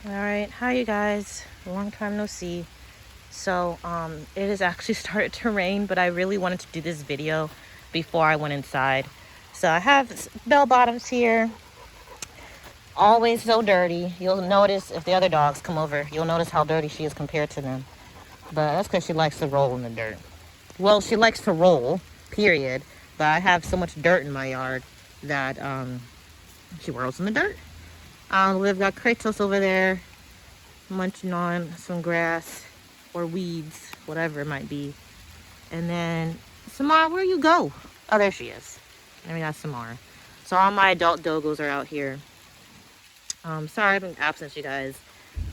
All right, hi you guys. Long time no see. So, it has actually started to rain, but I really wanted to do this video before I went inside. So I have bell bottoms here, always so dirty. You'll notice if the other dogs come over, you'll notice how dirty she is compared to them. But that's because she likes to roll in the dirt. Well, she likes to roll, period. But I have so much dirt in my yard that she rolls in the dirt. We've got Kratos over there munching on some grass or weeds, whatever it might be. And then Samara, where you go? Oh, there she is. I mean, that's Samara. So all my adult dogos are out here. Sorry I've been absent, you guys.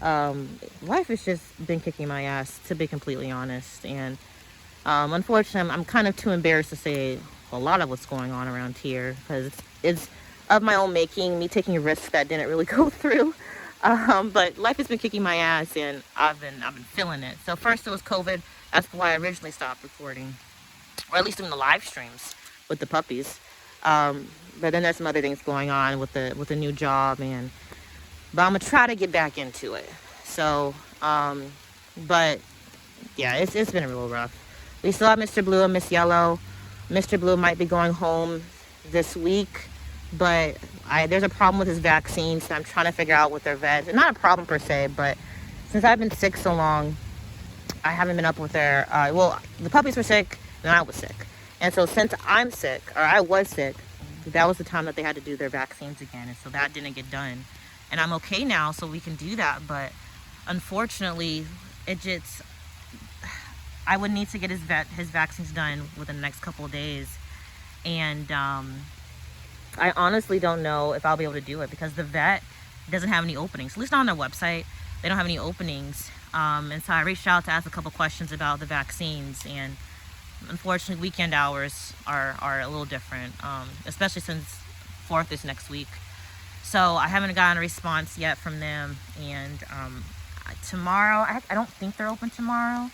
Life has just been kicking my ass, to be completely honest. And unfortunately, I'm kind of too embarrassed to say a lot of what's going on around here because it's of my own making, me taking risks that didn't really go through. But life has been kicking my ass, and I've been feeling it. So first it was COVID. That's why I originally stopped recording, or at least doing the live streams with the puppies. But then there's some other things going on with the new job, but I'm gonna try to get back into it. So, but yeah, it's been a real rough. We still have Mr. Blue and Miss Yellow. Mr. Blue might be going home this week, but there's a problem with his vaccines, and I'm trying to figure out with their vet. Not a problem per se, but since I've been sick so long, I haven't been up with their, well, the puppies were sick, and I was sick. And so since I'm sick, or I was sick, that was the time that they had to do their vaccines again, and so that didn't get done. And I'm okay now, so we can do that, but unfortunately, I would need to get his vaccines done within the next couple of days. And I honestly don't know if I'll be able to do it because the vet doesn't have any openings. At least not on their website. They don't have any openings. And so I reached out to ask a couple questions about the vaccines. And unfortunately, weekend hours are a little different, especially since 4th is next week. So I haven't gotten a response yet from them. And tomorrow, I don't think they're open tomorrow.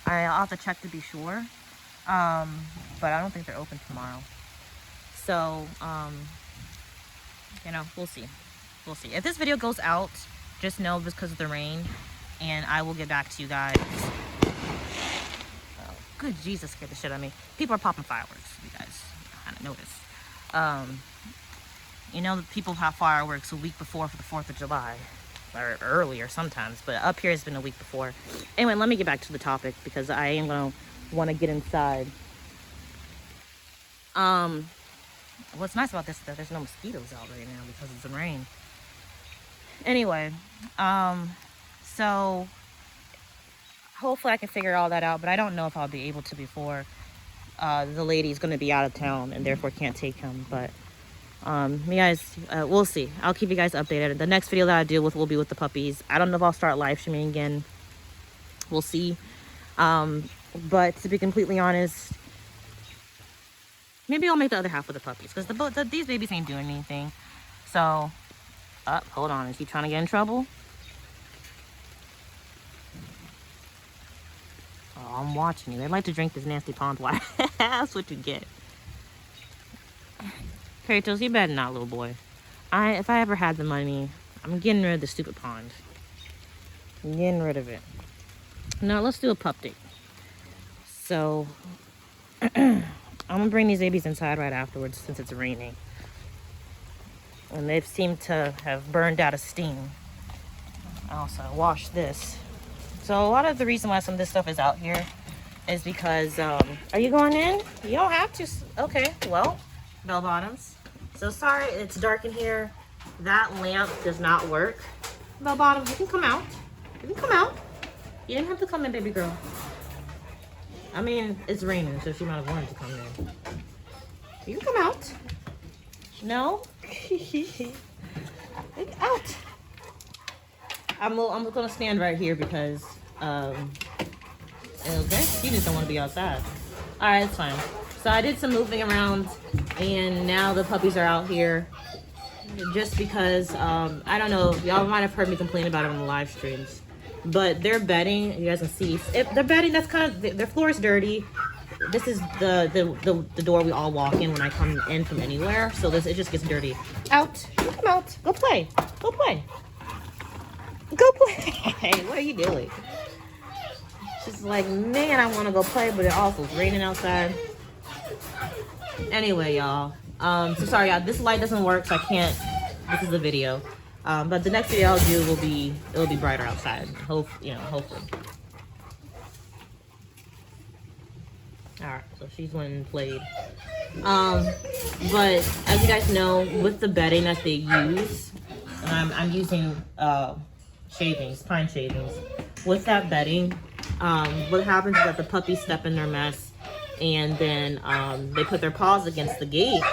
I'll have to check to be sure. But I don't think they're open tomorrow. So, we'll see. We'll see. If this video goes out, just know it's because of the rain, and I will get back to you guys. Oh, good Jesus, scared the shit out of me. People are popping fireworks, you guys. I kind of noticed. People have fireworks a week before for the 4th of July. Or earlier sometimes, but up here it's been a week before. Anyway, let me get back to the topic because I am going to want to get inside. What's nice about this is that there's no mosquitoes out right now because of the rain. Anyway, so hopefully I can figure all that out, but I don't know if I'll be able to before the lady's going to be out of town and therefore can't take him. But you guys, we'll see. I'll keep you guys updated. The next video that I deal with will be with the puppies. I don't know if I'll start live streaming again. We'll see. But to be completely honest, maybe I'll make the other half with the puppies because these babies ain't doing anything. So, hold on. Is he trying to get in trouble? Oh, I'm watching you. They like to drink this nasty pond water. That's what you get. Kratos, you better not, little boy. If I ever had the money, I'm getting rid of the stupid pond. I'm getting rid of it. Now, let's do a pup date. So, I'm going to bring these babies inside right afterwards since it's raining. And they've seemed to have burned out of steam. Also, I washed this. So, a lot of the reason why some of this stuff is out here is because, are you going in? You don't have to. Okay, well, bell bottoms. So sorry, it's dark in here. That lamp does not work. Bell bottoms, you can come out. You can come out. You didn't have to come in, baby girl. I mean, it's raining, so she might have wanted to come in. You can come out. No? Get out. I'm gonna stand right here because, okay, you just don't want to be outside. All right, it's fine. So I did some moving around, and now the puppies are out here. Just because, I don't know, y'all might have heard me complain about it on the live streams, but they're bedding. You guys can see they're bedding. That's kind of, their floor is dirty. This is the door we all walk in when I come in from anywhere. So it just gets dirty. Out. Come out. Go play. Go play. Go play. What are you doing? She's like, man, I want to go play, but it also is raining outside. Anyway, y'all. So sorry, y'all. This light doesn't work, so I can't. This is the video. But the next video I'll do will be, it'll be brighter outside. Hopefully. Alright, so she's went and played. But as you guys know, with the bedding that they use, and I'm using shavings, pine shavings. With that bedding, what happens is that the puppies step in their mess, and then they put their paws against the gate,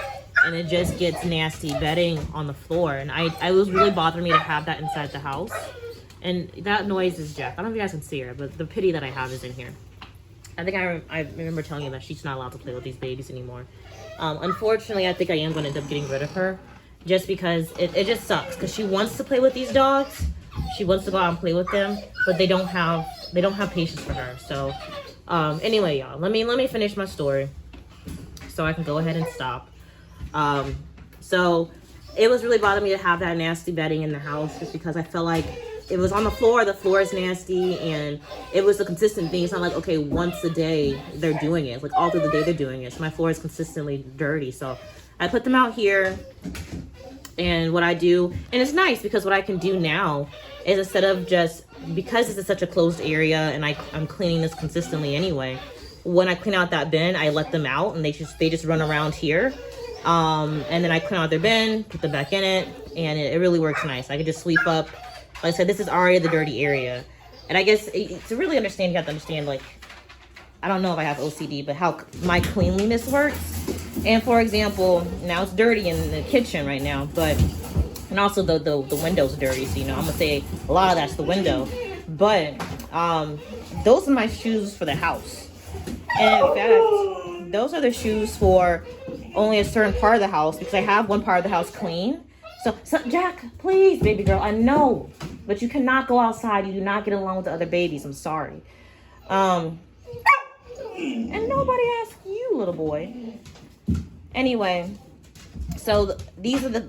and it just gets nasty bedding on the floor. And I was really bothering me to have that inside the house. And that noise is Jack. I don't know if you guys can see her, but the pity that I have is in here. I think I remember telling you that she's not allowed to play with these babies anymore. Unfortunately, I think I am going to end up getting rid of her, just because it just sucks. Because she wants to play with these dogs, she wants to go out and play with them, but they don't have patience for her. So anyway, y'all, let me finish my story so I can go ahead and stop. So it was really bothering me to have that nasty bedding in the house, just because I felt like it was on the floor is nasty, and it was a consistent thing. It's not like, okay, once a day they're doing it. It's like all through the day they're doing it. So my floor is consistently dirty. So I put them out here, and what I do, and it's nice because what I can do now is, instead of just, because this is such a closed area and I'm cleaning this consistently anyway, when I clean out that bin, I let them out and they just run around here. And then I clean out their bin, put them back in it, and it really works nice. I can just sweep up. Like I said, this is already the dirty area. And I guess to really understand, you have to understand, like, I don't know if I have OCD, but how my cleanliness works. And for example, now it's dirty in the kitchen right now, but, and also the window's dirty. So, you know, I'm gonna say a lot of that's the window. But those are my shoes for the house. And in fact, those are the shoes for only a certain part of the house, because I have one part of the house clean. So Jack, please, baby girl, I know, but you cannot go outside. You do not get along with the other babies. I'm sorry. And nobody asked you, little boy. Anyway, so these are the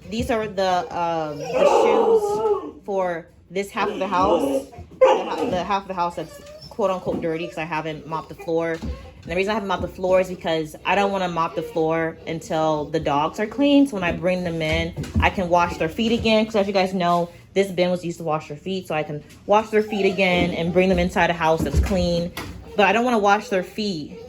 shoes for this half of the house, the half of the house that's quote unquote dirty, because I haven't mopped the floor. And the reason I haven't mopped the floor is because I don't want to mop the floor until the dogs are clean. So when I bring them in, I can wash their feet again. Because as you guys know, this bin was used to wash their feet. So I can wash their feet again and bring them inside a house that's clean. But I don't want to wash their feet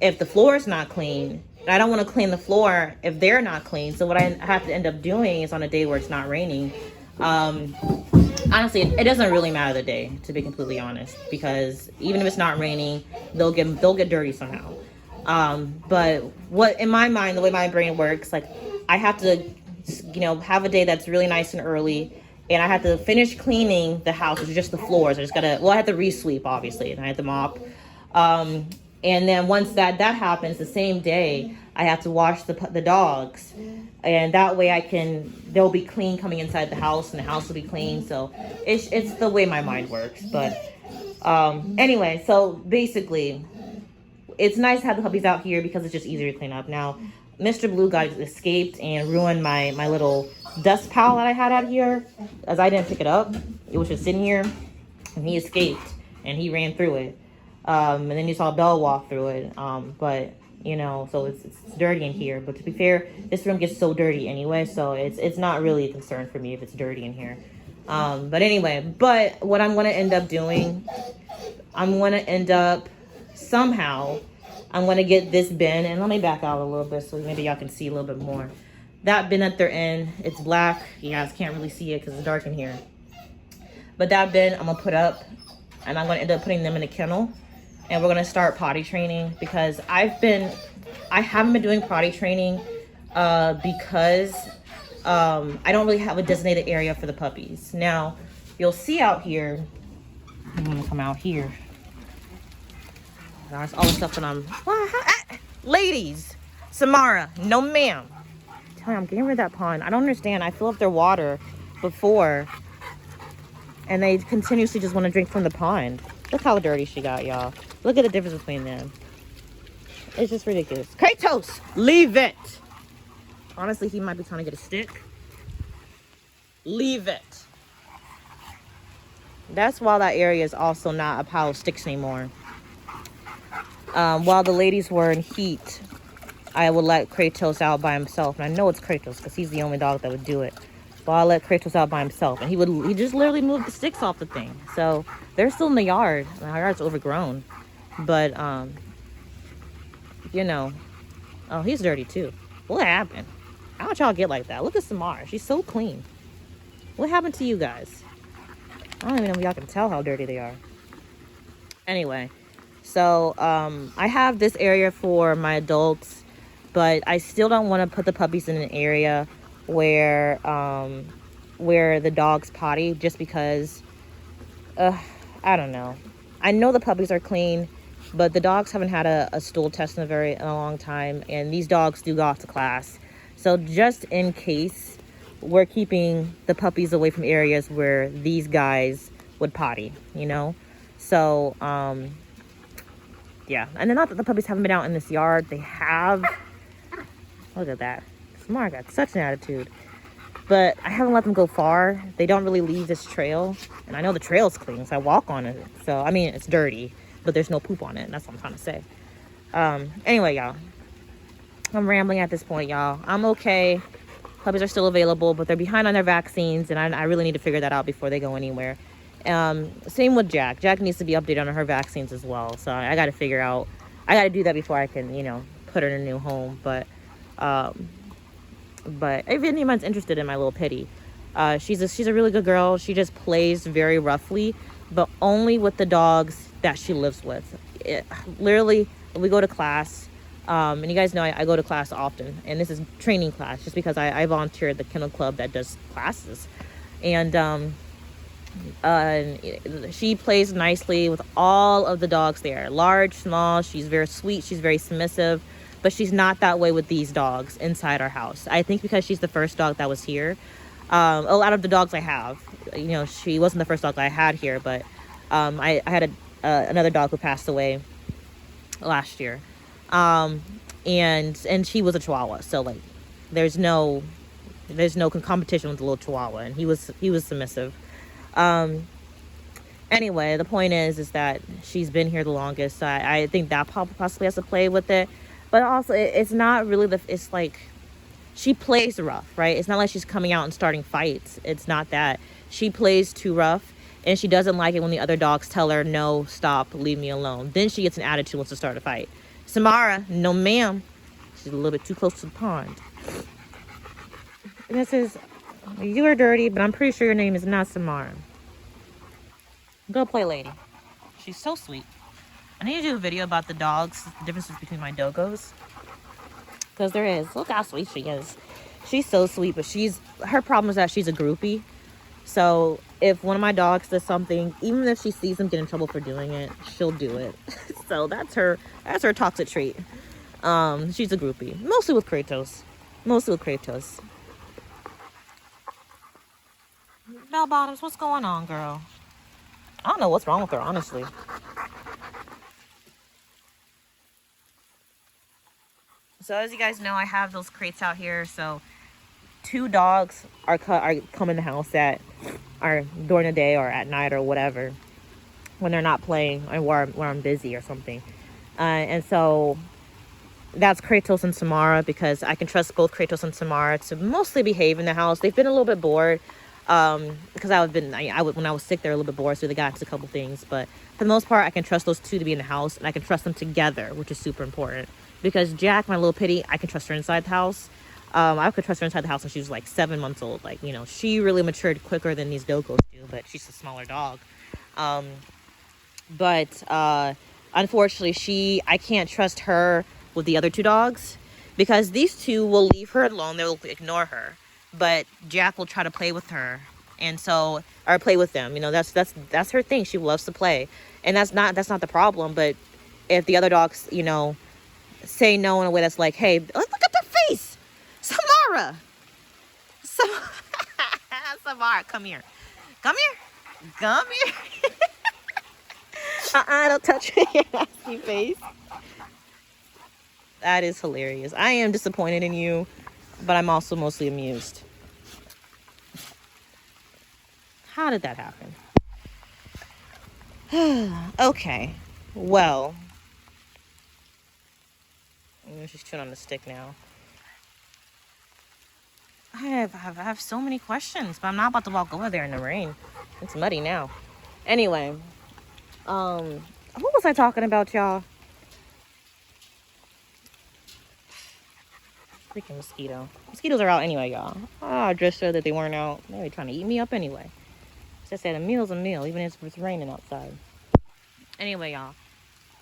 if the floor is not clean. I don't want to clean the floor if they're not clean. So what I have to end up doing is, on a day where it's not raining, honestly, it doesn't really matter the day, to be completely honest, because even if it's not raining, they'll get dirty somehow. But what, in my mind, the way my brain works, like, I have to, you know, have a day that's really nice and early, and I have to finish cleaning the house, which is just the floors. I have to re-sweep, obviously, and I have to mop. And then once that happens, the same day, I have to wash the dogs. And that way they'll be clean coming inside the house, and the house will be clean. So it's the way my mind works. But anyway, so basically, it's nice to have the puppies out here because it's just easier to clean up. Now, Mr. Blue got escaped and ruined my little dust pile that I had out here, as I didn't pick it up. It was just sitting here, and he escaped, and he ran through it. And then you saw Belle walk through it. But, you know, so it's dirty in here. But to be fair, this room gets so dirty anyway, so it's not really a concern for me if it's dirty in here. But anyway, what I'm going to end up doing, I'm going to end up somehow, I'm going to get this bin, and let me back out a little bit so maybe y'all can see a little bit more. That bin that they're in, it's black. You guys can't really see it because it's dark in here. But that bin I'm going to put up, and I'm going to end up putting them in a kennel. And we're going to start potty training, because I haven't been doing potty training because I don't really have a designated area for the puppies. Now, you'll see out here, I'm going to come out here. That's all the stuff that ladies, Samara, no ma'am. Tell me, I'm getting rid of that pond. I don't understand. I fill up their water before, and they continuously just want to drink from the pond. Look how dirty she got, y'all. Look at the difference between them. It's just ridiculous. Kratos, leave it. Honestly, he might be trying to get a stick. Leave it. That's why that area is also not a pile of sticks anymore. While the ladies were in heat, I would let Kratos out by himself. And I know it's Kratos because he's the only dog that would do it. So I'll let Kratos out by himself. And he just literally moved the sticks off the thing. So they're still in the yard. The yard's overgrown. But, you know. Oh, he's dirty too. What happened? How'd y'all get like that? Look at Samara. She's so clean. What happened to you guys? I don't even know if y'all can tell how dirty they are. Anyway. So, I have this area for my adults. But I still don't want to put the puppies in an area where the dogs potty, just because I don't know. I know the puppies are clean, but the dogs haven't had a stool test in a long time, and these dogs do go off to class. So just in case, we're keeping the puppies away from areas where these guys would potty, you know? So yeah, and not that the puppies haven't been out in this yard. They have. Look at that. Smart got such an attitude. But I haven't let them go far. They don't really leave this trail. And I know the trail's clean, so I walk on it. So, I mean, it's dirty, but there's no poop on it. And that's what I'm trying to say. Anyway, y'all. I'm rambling at this point, y'all. I'm okay. Puppies are still available, but they're behind on their vaccines. And I really need to figure that out before they go anywhere. Same with Jack. Jack needs to be updated on her vaccines as well. So I got to figure out. I got to do that before I can, put her in a new home. But if anyone's interested in my little pitty, she's a really good girl. She just plays very roughly, but only with the dogs that she lives with. Literally, we go to class, and you guys know I go to class often, and this is training class just because I volunteer at the kennel club that does classes, and she plays nicely with all of the dogs there, large, small. She's very sweet. She's very submissive. But she's not that way with these dogs inside our house. I think because she's the first dog that was here. A lot of the dogs I have, she wasn't the first dog I had here, but I had another dog who passed away last year, and she was a Chihuahua. So like, there's no competition with the little Chihuahua, and he was submissive. Anyway, the point is that she's been here the longest. So I think that possibly has to play with it. But also, it's not really it's like, she plays rough, right? It's not like she's coming out and starting fights. It's not that. She plays too rough, and she doesn't like it when the other dogs tell her, no, stop, leave me alone. Then she gets an attitude, wants to start a fight. Samara, no ma'am. She's a little bit too close to the pond. And this is, you are dirty, but I'm pretty sure your name is not Samara. Go play, lady. She's so sweet. I need to do a video about the dogs, the differences between my Dogos. Because there is. Look how sweet she is. She's so sweet, but her problem is that she's a groupie. So if one of my dogs does something, even if she sees them get in trouble for doing it, she'll do it. So that's her toxic trait. She's a groupie. Mostly with Kratos. Bell Bottoms, what's going on, girl? I don't know what's wrong with her, honestly. So as you guys know, I have those crates out here. So 2 dogs are come in the house that are during the day or at night or whatever, when they're not playing or where I'm busy or something. And so that's Kratos and Samara, because I can trust both Kratos and Samara to mostly behave in the house. They've been a little bit bored because when I was sick, they were a little bit bored, so they got into a couple things. But for the most part, I can trust those 2 to be in the house, and I can trust them together, which is super important. Because Jack, my little pitty, I can trust her inside the house. I could trust her inside the house when she was like 7 months old. Like, she really matured quicker than these Dogos do, but she's a smaller dog. But unfortunately, I can't trust her with the other 2 dogs, because these 2 will leave her alone. They'll ignore her, but Jack will try to play with her, or play with them. That's her thing. She loves to play, and that's not the problem. But if the other dogs, say no in a way that's like, hey, look at their face, Samara. Samara, come here. Don't touch your nasty face. That is hilarious. I am disappointed in you, but I'm also mostly amused. How did that happen? Okay. Well, she's chewing on the stick now. I have so many questions, but I'm not about to walk over there in the rain. It's muddy now. Anyway, what was I talking about, y'all? Freaking mosquito. Mosquitoes are out anyway, y'all. I just said that they weren't out. They were trying to eat me up anyway. Just said a meal's a meal, even if it's raining outside. Anyway, y'all.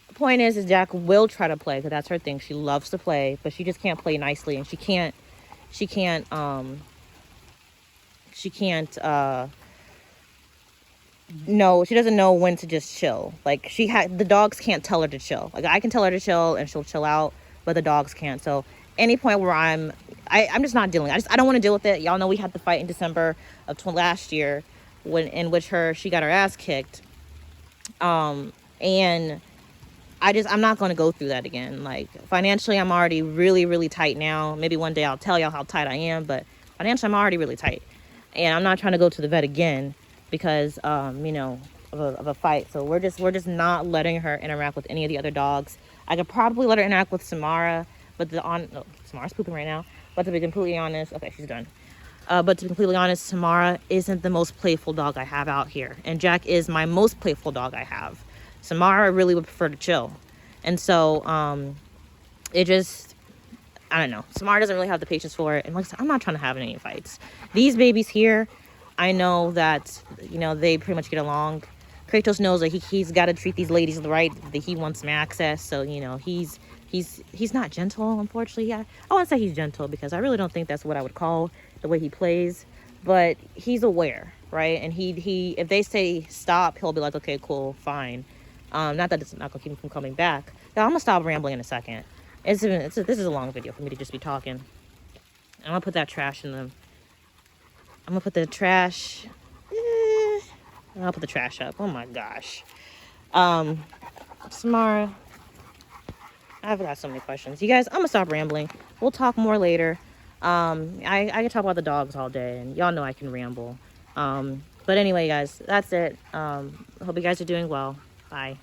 The point is Jack will try to play, because that's her thing. She loves to play, but she just can't play nicely, and she can't no, she doesn't know when to just chill. Like, the dogs can't tell her to chill. Like, I can tell her to chill and she'll chill out, but the dogs can't. So any point where I'm just not dealing. I don't want to deal with it. Y'all know we had the fight in December of last year, in which she got her ass kicked. And I'm not going to go through that again. Like, financially, I'm already really, really tight now. Maybe one day I'll tell y'all how tight I am, but financially, I'm already really tight. And I'm not trying to go to the vet again because, of a fight. So we're just not letting her interact with any of the other dogs. I could probably let her interact with Samara, but Samara's pooping right now. But to be completely honest, okay, she's done. But to be completely honest, Samara isn't the most playful dog I have out here. And Jack is my most playful dog I have. Samara really would prefer to chill. And so, I don't know. Samara doesn't really have the patience for it. And like I said, I'm not trying to have any fights. These babies here, I know that, they pretty much get along. Kratos knows that he's got to treat these ladies right, that he wants some access. So, he's not gentle, unfortunately. I want to say he's gentle because I really don't think that's what I would call the way he plays. But he's aware, right? And he if they say stop, he'll be like, okay, cool, fine. Not that it's not going to keep him from coming back. Now, I'm going to stop rambling in a second. This is a long video for me to just be talking. I'm going to put that trash in them. I'm going to put the trash... I'll put the trash up. Oh my gosh. Samara. I've got so many questions. You guys, I'm going to stop rambling. We'll talk more later. I can talk about the dogs all day, and y'all know I can ramble. But anyway, guys, that's it. Hope you guys are doing well. Bye.